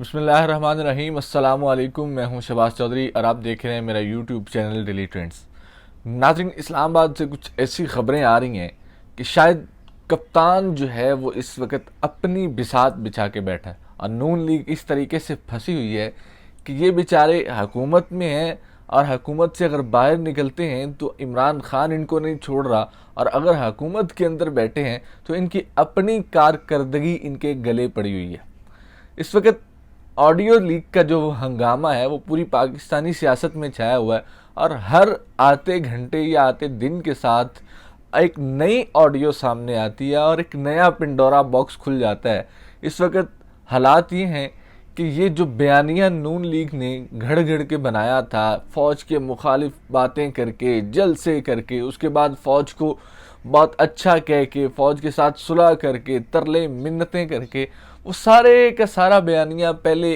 बिस्मिल्लाहिर्रहमानिर्रहीम। अस्सलाम वालेकुम। मैं हूं शहबाज चौधरी और आप देख रहे हैं मेरा यूट्यूब चैनल डेली ट्रेंड्स। नाज़रीन, इस्लामाबाद से कुछ ऐसी खबरें आ रही हैं कि शायद कप्तान जो है वो इस वक्त अपनी बिसात बिछा के बैठा है और नून लीग इस तरीके से फंसी हुई है कि ये बेचारे हुकूमत में हैं और हुकूमत से अगर बाहर निकलते हैं तो इमरान खान इनको नहीं छोड़ रहा, और अगर हुकूमत के अंदर बैठे हैं तो इनकी अपनी कारकर्दगी इनके गले पड़ी हुई है। इस वक्त ऑडियो लीक का जो हंगामा है वो पूरी पाकिस्तानी सियासत में छाया हुआ है और हर आते घंटे या आते दिन के साथ एक नई ऑडियो सामने आती है और एक नया पिंडोरा बॉक्स खुल जाता है। इस वक्त हालात ये हैं कि ये जो बयानिया नून लीग ने घड़ घड़ के बनाया था, फ़ौज के मुखालिफ बातें करके, जलसे करके, उसके बाद फ़ौज को बहुत अच्छा कह के, फ़ौज के साथ सुलह करके, तरले मिन्नतें करके, वो सारे का सारा बयानिया पहले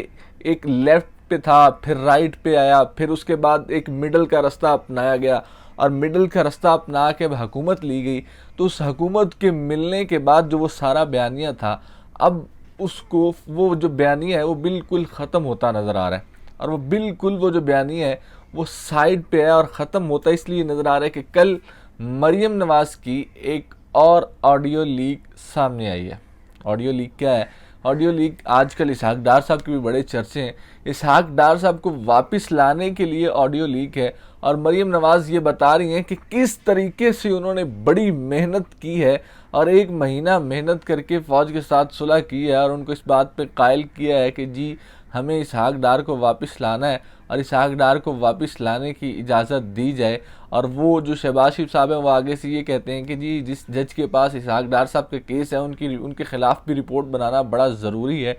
एक लेफ़्ट पे था, फिर राइट पे आया, फिर उसके बाद एक मिडल का रास्ता अपनाया गया और मिडल का रास्ता अपना के अब हुकूमत ली गई। तो उस हुकूमत के मिलने के बाद जो वो सारा बयानिया था, अब उसको वो जो बयानिया है वो बिल्कुल ख़त्म होता नज़र आ रहा है और वो जो बयानिया है वो साइड पे है और ख़त्म होता इसलिए नज़र आ रहा है कि कल मरियम नवाज़ की एक और ऑडियो लीक सामने आई है। ऑडियो लीक क्या है? ऑडियो लीक आजकल इसहाक डार साहब के भी बड़े चर्चे हैं। इसहाक डार साहब को वापस लाने के लिए ऑडियो लीक है और मरियम नवाज़ ये बता रही हैं कि किस तरीके से उन्होंने बड़ी मेहनत की है और 1 महीना मेहनत करके फ़ौज के साथ सुलह की है और उनको इस बात पे कायल किया है कि जी हमें इसहाक डार को वापस लाना है और इसहाक डार को वापस लाने की इजाज़त दी जाए। और वो जो शहबाज शरीफ साहब हैं वो आगे से ये कहते हैं कि जी जिस जज के पास इसहाक डार साहब के केस है उनके ख़िलाफ़ भी रिपोर्ट बनाना बड़ा ज़रूरी है।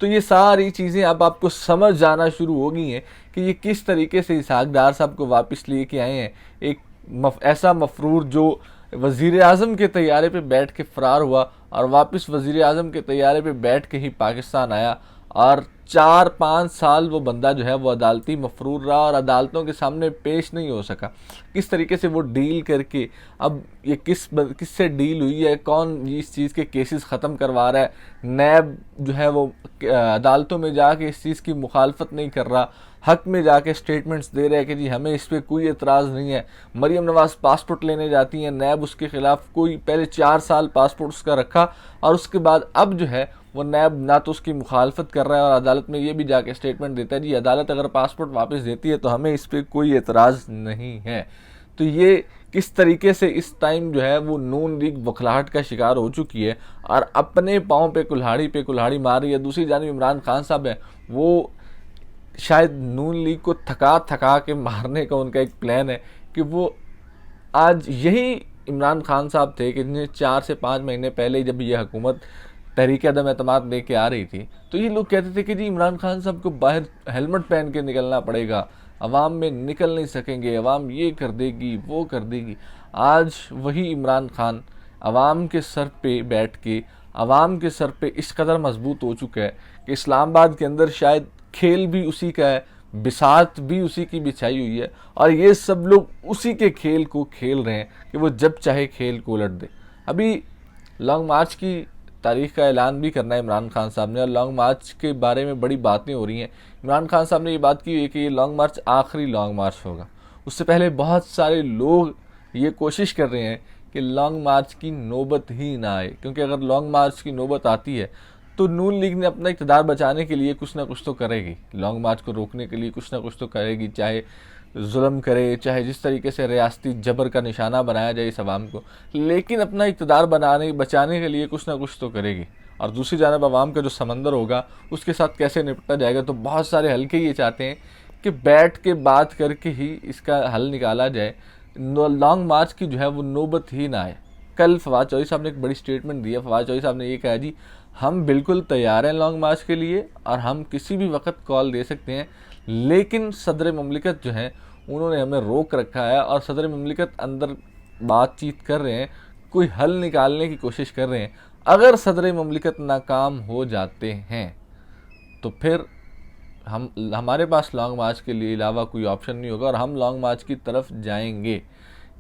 तो ये सारी चीज़ें अब आपको समझ जाना शुरू हो गई हैं कि ये किस तरीके से इसहाक डार साहब को वापस लेके आए हैं। एक ऐसा मफरूर जो वज़ीर आज़म के तैयारे पे बैठ के फ़रार हुआ और वापस वज़ीर आज़म के तैयारे पे बैठ के ही पाकिस्तान आया और 4-5 साल वो बंदा जो है वो अदालती मफरूर रहा और अदालतों के सामने पेश नहीं हो सका। किस तरीके से वो डील करके अब ये किससे डील हुई है, कौन इस चीज़ के केसेस ख़त्म करवा रहा है, नैब जो है वो अदालतों में जाके इस चीज़ की मुखालफत नहीं कर रहा, हक में जाके स्टेटमेंट्स दे रहे हैं कि जी हमें इस पर कोई एतराज़ नहीं है। मरियम नवाज़ पासपोर्ट लेने जाती हैं, नैब उसके ख़िलाफ़ कोई पहले 4 साल पासपोर्ट उसका रखा और उसके बाद अब जो है वो नैब ना तो उसकी मुखालफत कर रहा है और अदालत में ये भी जाके स्टेटमेंट देता है जी अदालत अगर पासपोर्ट वापस देती है तो हमें इस पर कोई एतराज़ नहीं है। तो ये किस तरीके से इस टाइम जो है वो नून लीग बौखलाहट का शिकार हो चुकी है और अपने पाँव पे कुल्हाड़ी मार रही है। दूसरी जानिब इमरान खान साहब है वो शायद नून लीग को थका थका के मारने का उनका एक प्लान है कि वो आज यही इमरान खान साहब थे कि जिन्हें 4 से 5 महीने पहले जब ये हुकूमत तहरीक अदम एतमाद लेके आ रही थी तो ये लोग कहते थे कि जी इमरान खान साहब को बाहर हेलमेट पहन के निकलना पड़ेगा, अवाम में निकल नहीं सकेंगे, अवाम ये कर देगी वो कर देगी। आज वही इमरान खान अवाम के सर पे बैठ के अवाम के सर पे इस कदर मजबूत हो चुका है कि इस्लामाबाद के अंदर शायद खेल भी उसी का है, बिसात भी उसी की बिछाई हुई है और ये सब लोग उसी के खेल को खेल रहे हैं कि वो जब चाहे खेल को उलट दे। अभी लॉन्ग मार्च की तारीख का ऐलान भी करना है इमरान खान साहब ने और लॉन्ग मार्च के बारे में बड़ी बातें हो रही हैं। इमरान खान साहब ने ये बात की हुई है कि ये लॉन्ग मार्च आखिरी लॉन्ग मार्च होगा। उससे पहले बहुत सारे लोग ये कोशिश कर रहे हैं कि लॉन्ग मार्च की नौबत ही ना आए, क्योंकि अगर लॉन्ग मार्च की नौबत आती है तो नून लीग ने अपना इक़्तिदार बचाने के लिए कुछ ना कुछ तो करेगी, लॉन्ग मार्च को रोकने के लिए कुछ ना कुछ तो करेगी, चाहे जुल्म करे, चाहे जिस तरीके से रियासती जबर का निशाना बनाया जाए इस आवाम को, लेकिन अपना इक़्तिदार बचाने के लिए कुछ ना कुछ तो करेगी। और दूसरी जानब आवाम का जो समंदर होगा उसके साथ कैसे निपटा जाएगा, तो बहुत सारे हल्के ये चाहते हैं कि बैठ के बात करके ही इसका हल निकाला जाए, लॉन्ग मार्च की जो है वो नौबत ही ना आए। कल फवाद चौधरी साहब ने एक बड़ी स्टेटमेंट दिया। फवाद चौधरी साहब ने ये कहा जी हम बिल्कुल तैयार हैं लॉन्ग मार्च के लिए और हम किसी भी वक्त कॉल दे सकते हैं, लेकिन सदर ममलिकत जो हैं उन्होंने हमें रोक रखा है और सदर ममलिकत अंदर बातचीत कर रहे हैं, कोई हल निकालने की कोशिश कर रहे हैं। अगर सदर ममलिकत नाकाम हो जाते हैं तो फिर हमारे पास लॉन्ग मार्च के लिए अलावा कोई ऑप्शन नहीं होगा और हम लॉन्ग मार्च की तरफ जाएंगे।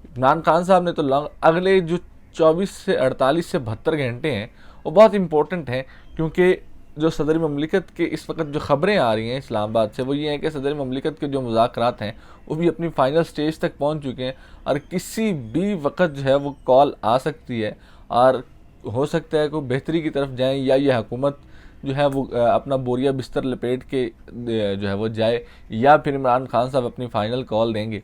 इमरान खान साहब ने तो अगले जो 24 से 48 से 72 घंटे हैं वो बहुत इम्पोर्टेंट हैं, क्योंकि जो सदर ममलिकत के इस वक्त जो ख़बरें आ रही हैं इस्लामाबाद से, वो ये हैं कि सदर ममलिकत के जो मुज़ाकरात हैं वो भी अपनी फ़ाइनल स्टेज तक पहुंच चुके हैं और किसी भी वक्त जो है वो कॉल आ सकती है और हो सकता है कि बेहतरी की तरफ जाएं, या ये हुकूमत जो है वो अपना बोरिया बिस्तर लपेट के जो है वो जाए, या फिर इमरान खान साहब अपनी फ़ाइनल कॉल देंगे।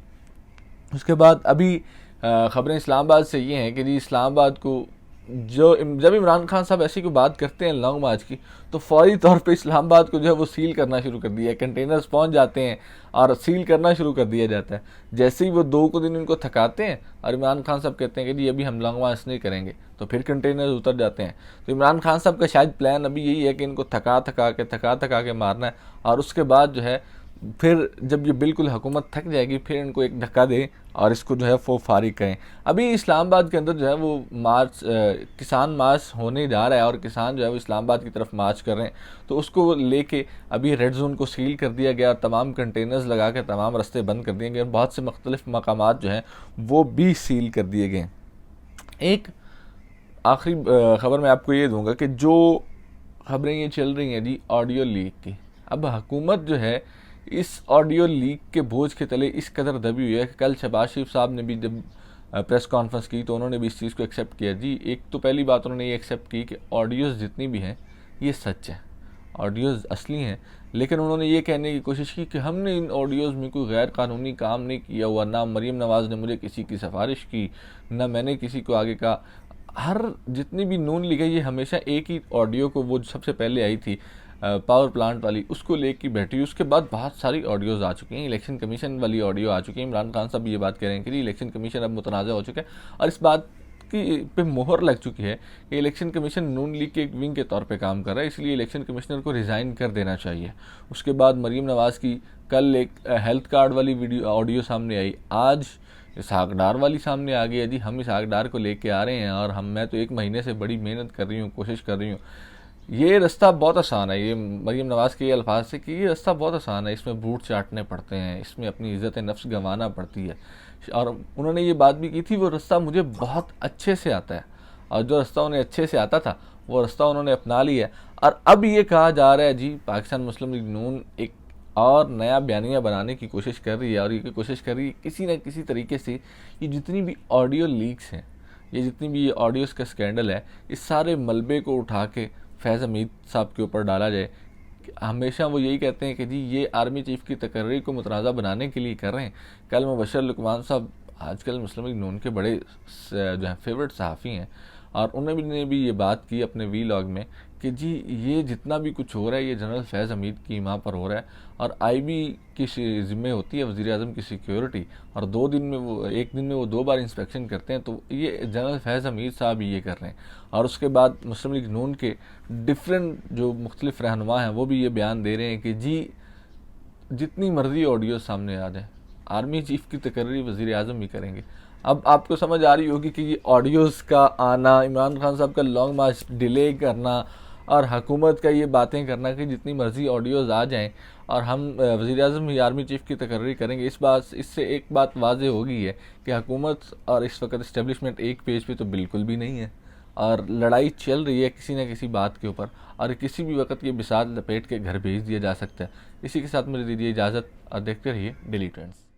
उसके बाद अभी ख़बरें इस्लामाबाद से ये हैं कि जी इस्लामाबाद को जब इमरान खान साहब ऐसी कोई बात करते हैं लॉन्ग मार्च की, तो फौरी तौर पे इस्लामाबाद को जो है वो सील करना शुरू कर दिया है। कंटेनर्स पहुंच जाते हैं और सील करना शुरू कर दिया जाता है। जैसे ही वो 2 को दिन इनको थकाते हैं और इमरान खान साहब कहते हैं कि जी अभी हम लॉन्ग मार्च नहीं करेंगे, तो फिर कंटेनर्स उतर जाते हैं। तो इमरान खान साहब का शायद प्लान अभी यही है कि इनको थका थका के मारना है, और उसके बाद जो है फिर जब ये बिल्कुल हुकूमत थक जाएगी फिर इनको एक धक्का दें और इसको जो है वो फारिग करें। अभी इस्लामाबाद के अंदर जो है वो मार्च किसान मार्च होने जा रहा है और किसान जो है वो इस्लामाबाद की तरफ मार्च कर रहे हैं, तो उसको लेके अभी रेड जोन को सील कर दिया गया, तमाम कंटेनर्स लगा के तमाम रास्ते बंद कर दिए गए और बहुत से मुख्तलिफ मकामात जो हैं वो भी सील कर दिए गए। एक आखिरी ख़बर मैं आपको ये दूंगा कि जो ख़बरें ये चल रही हैं जी ऑडियो लीक की, अब हुकूमत जो है इस ऑडियो लीक के बोझ के तले इस कदर दबी हुई है कि कल शहबाज शरीफ साहब ने भी जब प्रेस कॉन्फ्रेंस की तो उन्होंने भी इस चीज़ को एक्सेप्ट किया। जी एक तो पहली बात उन्होंने ये एक्सेप्ट की कि ऑडियोज़ जितनी भी हैं ये सच है, ऑडियोज़ असली हैं, लेकिन उन्होंने ये कहने की कोशिश की कि हमने इन ऑडियोज़ में कोई गैर कानूनी काम नहीं किया हुआ, ना मरीम नवाज़ ने मुझे किसी की सिफारिश की, ना मैंने किसी को आगे कहा। हर जितनी भी नून ली गई ये हमेशा एक ही ऑडियो को, वो सबसे पहले आई थी पावर प्लांट वाली, उसको लेके बैठी। उसके बाद बहुत सारी ऑडियोज़ आ चुकी हैं, इलेक्शन कमीशन वाली ऑडियो आ चुकी है। इमरान खान साहब ये बात कह रहे हैं कि इलेक्शन कमीशन अब मुतनाज़ा हो चुका है और इस बात की पे मोहर लग चुकी है कि इलेक्शन कमीशन नून लीग के एक विंग के तौर पे काम कर रहा है, इसलिए इलेक्शन कमिश्नर को रिज़ाइन कर देना चाहिए। उसके बाद मरीम नवाज़ की कल एक हेल्थ कार्ड वाली वीडियो ऑडियो सामने आई, आज इसहाक डार वाली सामने आ गई है। जी हम इसहाक डार को लेके आ रहे हैं और मैं तो 1 महीने से बड़ी मेहनत कर रही हूँ, कोशिश कर रही हूँ। ये रास्ता बहुत आसान है, ये मरीम नवाज़ के ये अल्फाज से कि ये रास्ता बहुत आसान है, इसमें बूट चाटने पड़ते हैं, इसमें अपनी इज़्ज़त नफ्स गंवाना पड़ती है। और उन्होंने ये बात भी की थी वो रास्ता मुझे बहुत अच्छे से आता है, और जो रास्ता उन्हें अच्छे से आता था वो रास्ता उन्होंने अपना लिया है। और अब ये कहा जा रहा है जी पाकिस्तान मुस्लिम लीग नून एक और नया बयानिया बनाने की कोशिश कर रही है, और ये कोशिश कर रही है किसी न किसी तरीके से ये जितनी भी ऑडियो लीक्स हैं, ये जितनी भी ये ऑडियोज़ का स्कैंडल है, इस सारे मलबे को उठा के फैज़ हमीद साहब के ऊपर डाला जाए। हमेशा वो यही कहते हैं कि जी ये आर्मी चीफ़ की तकर्री को मुतनाज़ा बनाने के लिए कर रहे हैं। कल मुबशर लुकमान साहब आजकल मुस्लिम लीग नून के बड़े जो है फेवरेट सहाफ़ी हैं, और उन्होंने भी ये बात की अपने वीलॉग में कि जी ये जितना भी कुछ हो रहा है ये जनरल फैज़ हमीद की माँ पर हो रहा है, और आईबी की ज़िम्मे होती है वज़ीर आज़म की सिक्योरिटी, और 2 दिन में वो 1 दिन में वो 2 बार इंस्पेक्शन करते हैं, तो ये जनरल फैज़ हमीद साहब ये कर रहे हैं। और उसके बाद मुस्लिम लीग नून के डिफरेंट जो मुख्तलिफ रहनुमा हैं वो भी ये बयान दे रहे हैं कि जी जितनी मर्जी ऑडियो सामने आ जाए आर्मी चीफ़ की तकर्री वज़ीर आज़म ही करेंगे। अब आपको समझ आ रही होगी कि ये ऑडियोज़ का आना, इमरान खान साहब का लॉन्ग मार्च डिले करना और हुकूमत का ये बातें करना कि जितनी मर्ज़ी ऑडियोज़ आ जाएं और हम वज़ीर आज़म ही आर्मी चीफ़ की तकर्री करेंगे, इससे एक बात वाज़े हो गई है कि हुकूमत और इस वक्त इस्टेब्लिशमेंट एक पेज पे तो बिल्कुल भी नहीं है, और लड़ाई चल रही है किसी न किसी बात के ऊपर, और किसी भी वक्त ये बिसात लपेट के घर भेज दिया जा सकता है। इसी के साथ मुझे दीजिए इजाज़त और देखते रहिए डेली ट्रेंड्स।